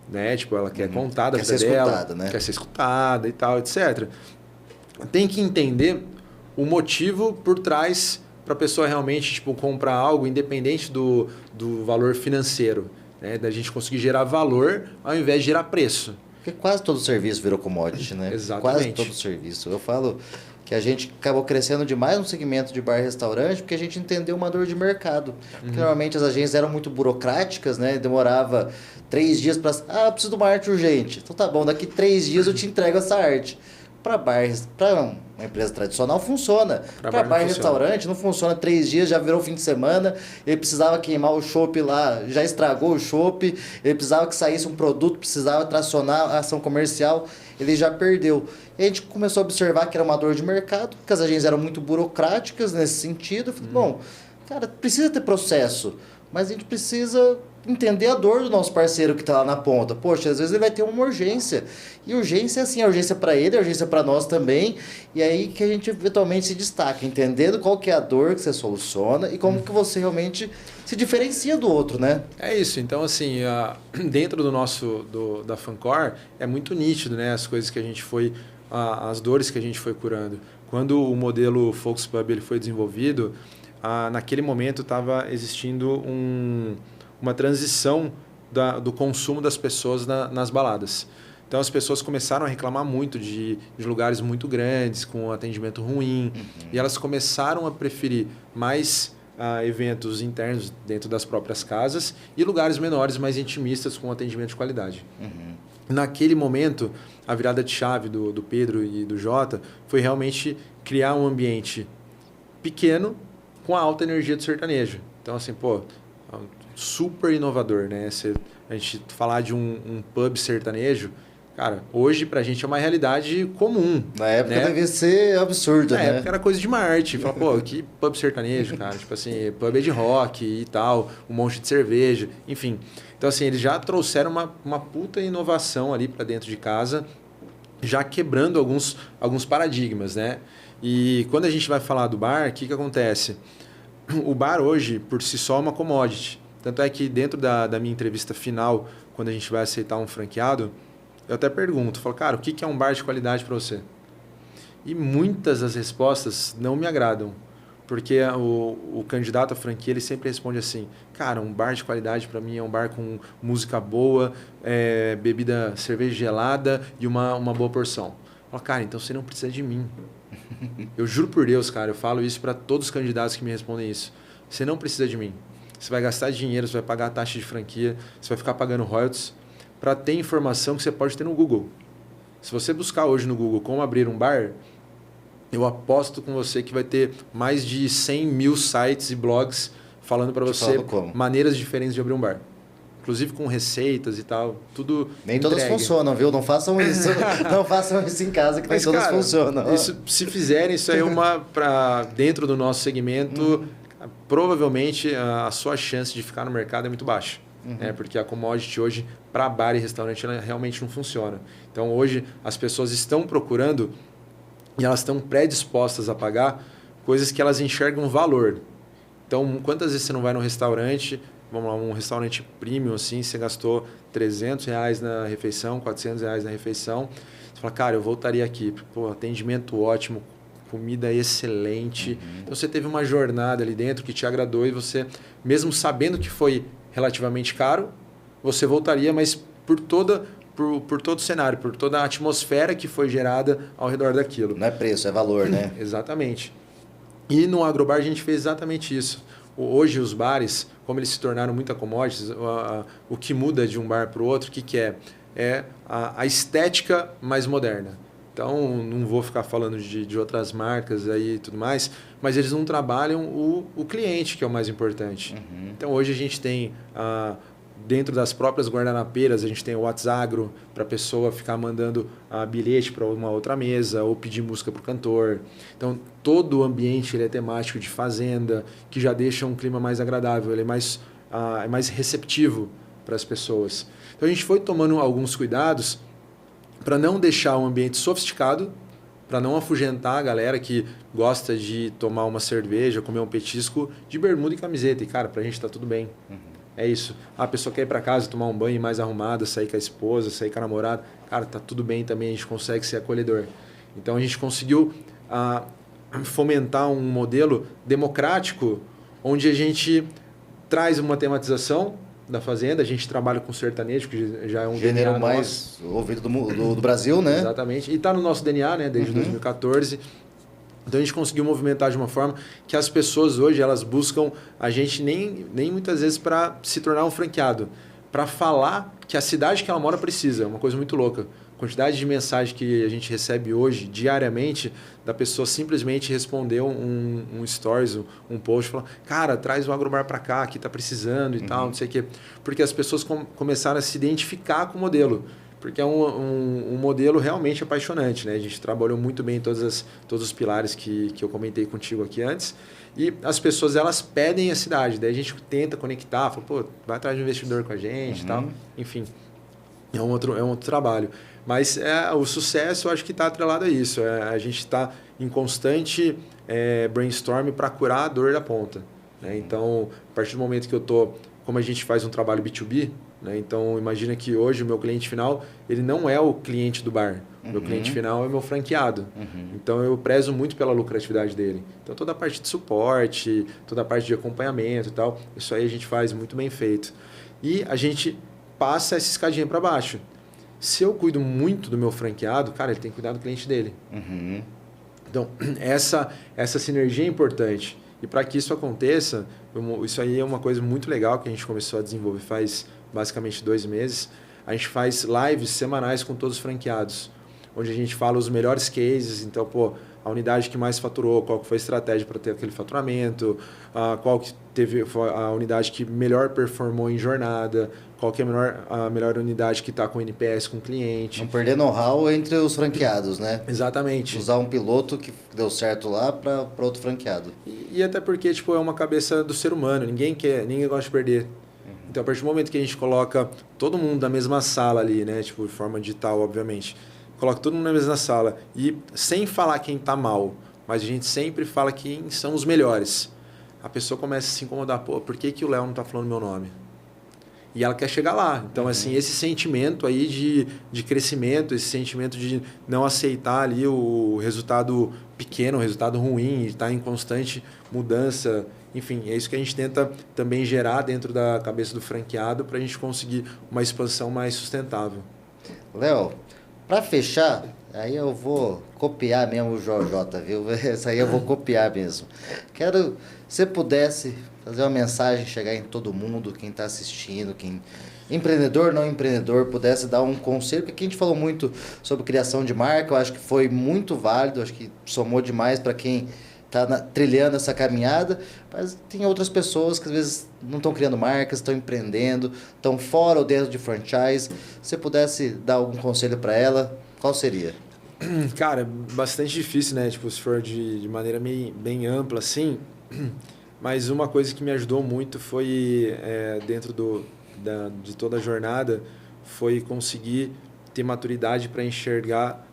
Né? Tipo, ela quer contar da vida dela, né? Quer ser escutada e tal, etc. Tem que entender o motivo por trás para a pessoa realmente, tipo, comprar algo independente do valor financeiro. Né? Da gente conseguir gerar valor ao invés de gerar preço. Porque quase todo serviço virou commodity, né? Exatamente. Quase todo serviço. Eu falo que a gente acabou crescendo demais no segmento de bar e restaurante porque a gente entendeu uma dor de mercado. Porque normalmente as agências eram muito burocráticas, né? Demorava 3 dias para... eu preciso de uma arte urgente. Então tá bom, daqui 3 dias eu te entrego essa arte. Para uma empresa tradicional funciona. Para bar e restaurante não funciona 3 dias, já virou fim de semana. Ele precisava queimar o chopp lá, já estragou o chopp. Ele precisava que saísse um produto, precisava tracionar a ação comercial. Ele já perdeu. E a gente começou a observar que era uma dor de mercado, que as agências eram muito burocráticas nesse sentido. Eu falei, bom, cara, precisa ter processo, mas a gente precisa entender a dor do nosso parceiro que está lá na ponta. Poxa, às vezes ele vai ter uma urgência. E urgência é assim, a urgência para ele, a urgência para nós também. E aí que a gente eventualmente se destaca, entendendo qual que é a dor que você soluciona e como que você realmente se diferencia do outro, né? É isso. Então, assim, dentro da Fancor, é muito nítido, né? As coisas que a gente foi... as dores que a gente foi curando. Quando o modelo Focus Pub ele foi desenvolvido, naquele momento estava existindo uma transição do consumo das pessoas nas baladas. Então as pessoas começaram a reclamar muito de lugares muito grandes, com atendimento ruim, e elas começaram a preferir mais eventos internos dentro das próprias casas e lugares menores, mais intimistas, com atendimento de qualidade. Naquele momento, a virada de chave do Pedro e do Jota foi realmente criar um ambiente pequeno com a alta energia do sertanejo. Então, assim, super inovador, né? A gente falar de um pub sertanejo, cara, hoje pra gente é uma realidade comum. Na época devia ser absurdo, né? Na época era coisa de Marte. Fala, que pub sertanejo, cara? Tipo assim, pub é de rock e tal, um monte de cerveja, enfim. Então, assim, eles já trouxeram uma puta inovação ali para dentro de casa, já quebrando alguns paradigmas, né? E quando a gente vai falar do bar, o que acontece? O bar hoje, por si só, é uma commodity. Tanto é que dentro da minha entrevista final, quando a gente vai aceitar um franqueado, eu até pergunto, falo, cara, o que é um bar de qualidade para você? E muitas das respostas não me agradam. Porque o candidato à franquia, ele sempre responde assim, cara, um bar de qualidade para mim é um bar com música boa, bebida, cerveja gelada e uma boa porção. Fala, cara, então você não precisa de mim. Eu juro por Deus, cara, eu falo isso para todos os candidatos que me respondem isso. Você não precisa de mim. Você vai gastar dinheiro, você vai pagar a taxa de franquia, você vai ficar pagando royalties para ter informação que você pode ter no Google. Se você buscar hoje no Google como abrir um bar, eu aposto com você que vai ter mais de 100 mil sites e blogs falando para você maneiras diferentes de abrir um bar. Inclusive com receitas e tal, tudo nem entregue. todas funcionam, viu? Não façam isso. Não façam isso em casa, que nem todas funcionam. Isso, se fizerem, isso aí é uma para dentro do nosso segmento, provavelmente a sua chance de ficar no mercado é muito baixa. Porque a commodity hoje, para bar e restaurante, ela realmente não funciona. Então hoje as pessoas estão procurando e elas estão predispostas a pagar coisas que elas enxergam valor. Então, quantas vezes você não vai num restaurante, vamos lá, um restaurante premium, assim, você gastou R$300 na refeição, R$400 na refeição, você fala, cara, eu voltaria aqui, pô, atendimento ótimo, comida excelente. Então, você teve uma jornada ali dentro que te agradou e você, mesmo sabendo que foi relativamente caro, você voltaria, mas por todo o cenário, por toda a atmosfera que foi gerada ao redor daquilo. Não é preço, é valor, né? Exatamente. E no Agrobar a gente fez exatamente isso. Hoje os bares, como eles se tornaram muito commodities, o que muda de um bar para o outro, o que é? É a estética mais moderna. Então, não vou ficar falando de outras marcas aí e tudo mais, mas eles não trabalham o cliente, que é o mais importante. Então, hoje a gente tem... dentro das próprias guardanapeiras, a gente tem o WhatsApp para a pessoa ficar mandando bilhete para uma outra mesa ou pedir música para o cantor. Então, todo o ambiente ele é temático de fazenda, que já deixa um clima mais agradável, ele é mais receptivo para as pessoas. Então, a gente foi tomando alguns cuidados para não deixar um ambiente sofisticado, para não afugentar a galera que gosta de tomar uma cerveja, comer um petisco de bermuda e camiseta. E, cara, para a gente está tudo bem. É isso. A pessoa quer ir para casa, tomar um banho mais arrumada, sair com a esposa, sair com a namorada. Cara, tá tudo bem também, a gente consegue ser acolhedor. Então, a gente conseguiu fomentar um modelo democrático, onde a gente traz uma tematização da fazenda, a gente trabalha com sertanejo, que já é um gênero DNA mais ouvido do Brasil, né? Exatamente. E está no nosso DNA, né, desde 2014. Então, a gente conseguiu movimentar de uma forma que as pessoas hoje, elas buscam a gente nem muitas vezes para se tornar um franqueado, para falar que a cidade que ela mora precisa. É uma coisa muito louca. A quantidade de mensagem que a gente recebe hoje, diariamente, da pessoa simplesmente responder um stories, um post, falar, cara, traz o Agrobar para cá, que está precisando e tal, não sei o quê. Porque as pessoas começaram a se identificar com o modelo. Porque é um modelo realmente apaixonante, né? A gente trabalhou muito bem em todos os pilares que eu comentei contigo aqui antes. E as pessoas, elas pedem a cidade. Daí a gente tenta conectar, fala, pô, vai atrás de um investidor com a gente e tal. Enfim, é um outro trabalho. Mas o sucesso, eu acho que está atrelado a isso. A gente está em constante brainstorm para curar a dor da ponta. Né? Então, a partir do momento que eu estou... Como a gente faz um trabalho B2B, né? Então, imagina que hoje o meu cliente final, ele não é o cliente do bar. O meu cliente final é o meu franqueado. Então, eu prezo muito pela lucratividade dele. Então, toda a parte de suporte, toda a parte de acompanhamento e tal, isso aí a gente faz muito bem feito. E a gente passa essa escadinha para baixo. Se eu cuido muito do meu franqueado, cara, ele tem que cuidar do cliente dele. Então, essa sinergia é importante. E para que isso aconteça, isso aí é uma coisa muito legal que a gente começou a desenvolver faz basicamente 2 meses. A gente faz lives semanais com todos os franqueados, onde a gente fala os melhores cases. Então, pô, a unidade que mais faturou, qual que foi a estratégia para ter aquele faturamento, qual que foi a unidade que melhor performou em jornada, qual que é a melhor unidade que está com NPS com o cliente. Não perder know-how entre os franqueados, né? Exatamente. Usar um piloto que deu certo lá para outro franqueado. E até porque tipo, é uma cabeça do ser humano, ninguém gosta de perder. Então, a partir do momento que a gente coloca todo mundo na mesma sala ali, né? Tipo, de forma digital, obviamente. Coloca todo mundo na mesma sala. E sem falar quem está mal, mas a gente sempre fala quem são os melhores. A pessoa começa a se incomodar. Pô, por que o Léo não está falando meu nome? E ela quer chegar lá. Então, assim, esse sentimento aí de crescimento, esse sentimento de não aceitar ali o resultado pequeno, o resultado ruim, e estar em constante mudança. Enfim, é isso que a gente tenta também gerar dentro da cabeça do franqueado para a gente conseguir uma expansão mais sustentável. Léo, para fechar, aí eu vou copiar mesmo o JJ, viu? Essa aí eu vou copiar mesmo. Quero, se você pudesse fazer uma mensagem, chegar em todo mundo, quem está assistindo, quem empreendedor, não empreendedor, pudesse dar um conselho, porque aqui a gente falou muito sobre criação de marca, eu acho que foi muito válido, acho que somou demais para quem está trilhando essa caminhada, mas tem outras pessoas que às vezes não estão criando marcas, estão empreendendo, estão fora ou dentro de franchise. Se você pudesse dar algum conselho para ela, qual seria? Cara, bastante difícil, né? Tipo, se for de maneira bem ampla, assim. Mas uma coisa que me ajudou muito foi, dentro de toda a jornada, foi conseguir ter maturidade para enxergar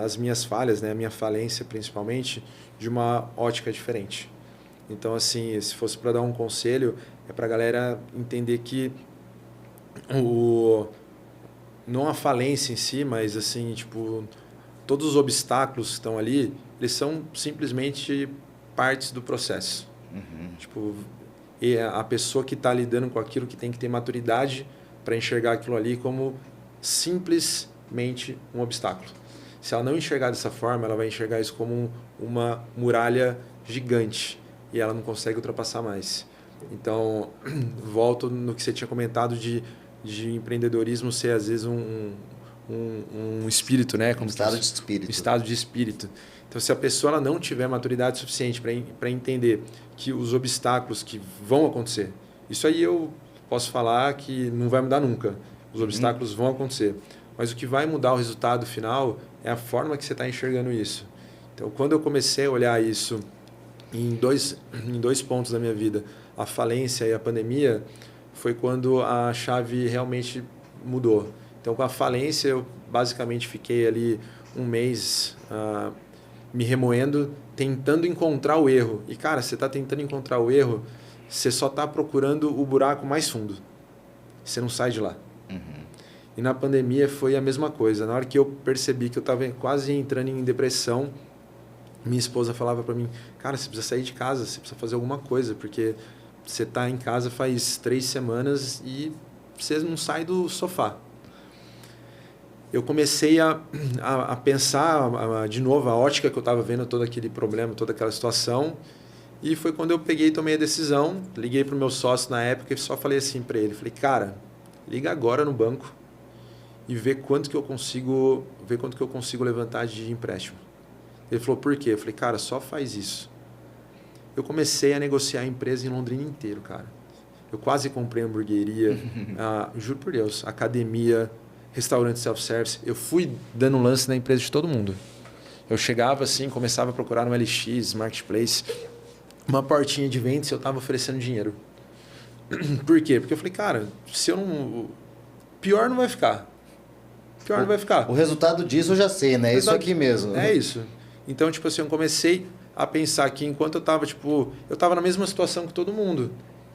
as minhas falhas, né? A minha falência, principalmente, de uma ótica diferente. Então, assim, se fosse para dar um conselho, é para a galera entender que não a falência em si, mas, assim, tipo, todos os obstáculos que estão ali, eles são simplesmente partes do processo. Tipo, e a pessoa que está lidando com aquilo que tem que ter maturidade para enxergar aquilo ali como simplesmente um obstáculo. Se ela não enxergar dessa forma, ela vai enxergar isso como uma muralha gigante e ela não consegue ultrapassar mais. Então, volto no que você tinha comentado de empreendedorismo ser, às vezes, um espírito, né? Como estado de espírito. Estado de espírito. Então, se a pessoa ela não tiver maturidade suficiente para entender que os obstáculos que vão acontecer, isso aí eu posso falar que não vai mudar nunca. Os obstáculos vão acontecer. Mas o que vai mudar o resultado final é a forma que você está enxergando isso. Então, quando eu comecei a olhar isso em dois pontos da minha vida, a falência e a pandemia, foi quando a chave realmente mudou. Então, com a falência, eu basicamente fiquei ali um mês me remoendo, tentando encontrar o erro. E, cara, você está tentando encontrar o erro, você só está procurando o buraco mais fundo. Você não sai de lá. E na pandemia foi a mesma coisa. Na hora que eu percebi que eu estava quase entrando em depressão, minha esposa falava para mim, cara, você precisa sair de casa, você precisa fazer alguma coisa, porque você está em casa faz 3 semanas e você não sai do sofá. Eu comecei a pensar de novo a ótica que eu estava vendo todo aquele problema, toda aquela situação. E foi quando eu peguei e tomei a decisão, liguei para o meu sócio na época e só falei assim para ele, falei, cara, liga agora no banco e vê quanto que eu consigo levantar de empréstimo. Ele falou, por quê? Eu falei, cara, só faz isso. Eu comecei a negociar a empresa em Londrina inteiro, cara. Eu quase comprei hamburgueria, juro por Deus, academia, restaurante self-service. Eu fui dando lance na empresa de todo mundo. Eu chegava assim, começava a procurar no LX, Marketplace, uma portinha de vendas e eu estava oferecendo dinheiro. Por quê? Porque eu falei, cara, se eu não... Pior não vai ficar. Pior não vai ficar. O resultado disso eu já sei, né? É isso aqui mesmo. É isso. Então, tipo assim, eu comecei a pensar que enquanto eu estava na mesma situação que todo mundo.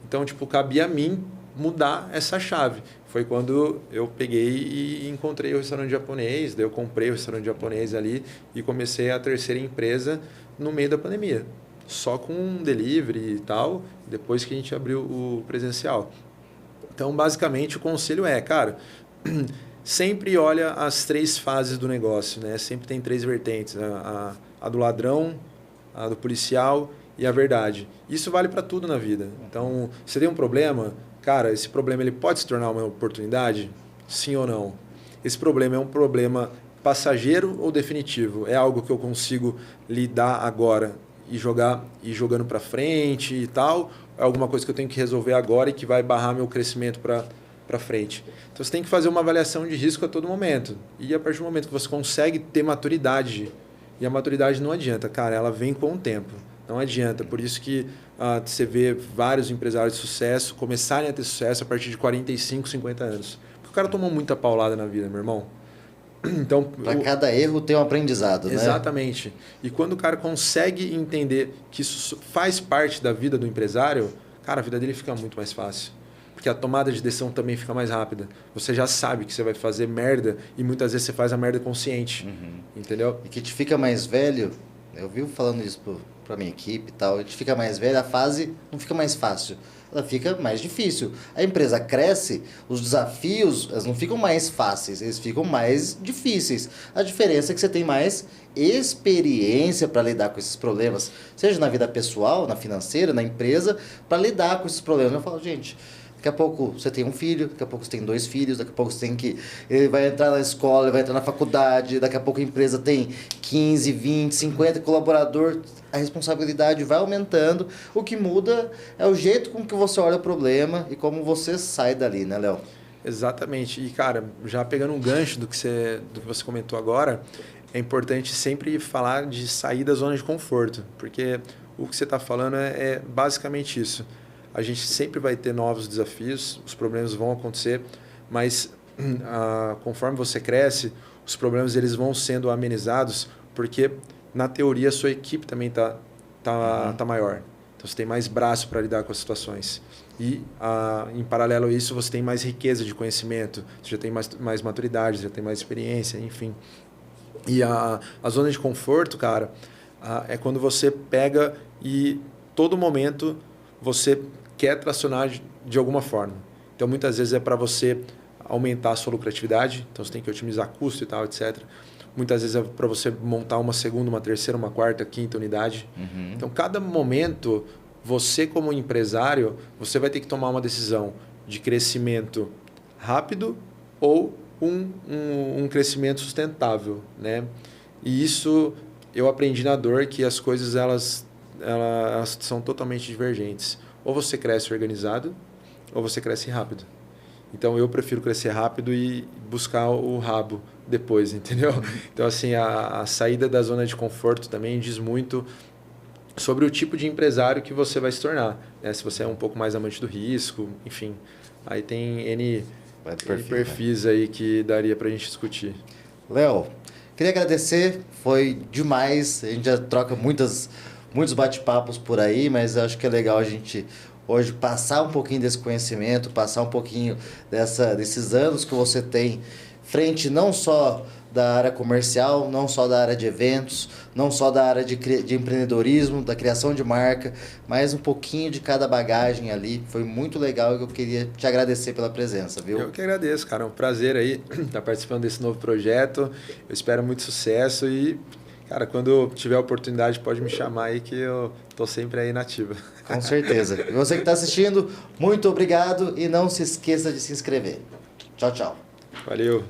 Então, tipo, cabia a mim mudar essa chave. Foi quando eu peguei e encontrei o restaurante japonês, daí eu comprei o restaurante japonês ali e comecei a terceira empresa no meio da pandemia. Só com delivery e tal, depois que a gente abriu o presencial. Então, basicamente, o conselho é, cara, sempre olha as 3 fases do negócio, né? Sempre tem 3 vertentes, a do ladrão, a do policial e a verdade. Isso vale para tudo na vida. Então, você tem um problema, cara, esse problema ele pode se tornar uma oportunidade? Sim ou não? Esse problema é um problema passageiro ou definitivo? É algo que eu consigo lidar agora e jogando para frente e tal? É alguma coisa que eu tenho que resolver agora e que vai barrar meu crescimento para frente? Então, você tem que fazer uma avaliação de risco a todo momento. E a partir do momento que você consegue ter maturidade, e a maturidade não adianta, cara, ela vem com o tempo. Não adianta. Por isso que você vê vários empresários de sucesso começarem a ter sucesso a partir de 45, 50 anos. Porque o cara tomou muita paulada na vida, meu irmão. Então, para cada erro tem um aprendizado, né? Exatamente. E quando o cara consegue entender que isso faz parte da vida do empresário, cara, a vida dele fica muito mais fácil. que a tomada de decisão também fica mais rápida. Você já sabe que você vai fazer merda e muitas vezes você faz a merda consciente, entendeu? E que te fica mais velho, eu vivo falando isso pra minha equipe e tal, a gente fica mais velho, a fase não fica mais fácil, ela fica mais difícil. A empresa cresce, os desafios elas não ficam mais fáceis, eles ficam mais difíceis. A diferença é que você tem mais experiência para lidar com esses problemas, seja na vida pessoal, na financeira, na empresa, para lidar com esses problemas. Eu falo, gente, daqui a pouco você tem um filho, daqui a pouco você tem 2 filhos, daqui a pouco você tem que... Ele vai entrar na escola, ele vai entrar na faculdade, daqui a pouco a empresa tem 15, 20, 50 colaboradores. A responsabilidade vai aumentando. O que muda é o jeito com que você olha o problema e como você sai dali, né, Léo? Exatamente. E, cara, já pegando um gancho do que você comentou agora, é importante sempre falar de sair da zona de conforto, porque o que você está falando é basicamente isso. A gente sempre vai ter novos desafios, os problemas vão acontecer, mas conforme você cresce, os problemas eles vão sendo amenizados, porque na teoria a sua equipe também tá maior. Então você tem mais braço para lidar com as situações. E em paralelo a isso, você tem mais riqueza de conhecimento, você já tem mais maturidade, você já tem mais experiência, enfim. E a zona de conforto, cara, é quando você pega e todo momento você quer tracionar de alguma forma. Então, muitas vezes é para você aumentar a sua lucratividade, então você tem que otimizar custo e tal, etc. Muitas vezes é para você montar uma segunda, uma terceira, uma quarta, quinta unidade. Então, cada momento, você como empresário, você vai ter que tomar uma decisão de crescimento rápido ou um crescimento sustentável, né? E isso eu aprendi na dor, que as coisas elas são totalmente divergentes. Ou você cresce organizado, ou você cresce rápido. Então, eu prefiro crescer rápido e buscar o rabo depois, entendeu? Então, assim, a saída da zona de conforto também diz muito sobre o tipo de empresário que você vai se tornar, né? Se você é um pouco mais amante do risco, enfim. Aí tem N perfis aí que daria para a gente discutir. Léo, queria agradecer, foi demais. A gente já troca muitos bate-papos por aí, mas acho que é legal a gente hoje passar um pouquinho desse conhecimento, passar um pouquinho desses anos que você tem frente não só da área comercial, não só da área de eventos, não só da área de empreendedorismo, da criação de marca, mas um pouquinho de cada bagagem ali. Foi muito legal e eu queria te agradecer pela presença, viu? Eu que agradeço, cara. É um prazer aí estar participando desse novo projeto. Eu espero muito sucesso e, cara, quando tiver oportunidade, pode me chamar aí que eu tô sempre aí na ativa. Com certeza. E você que está assistindo, muito obrigado e não se esqueça de se inscrever. Tchau, tchau. Valeu.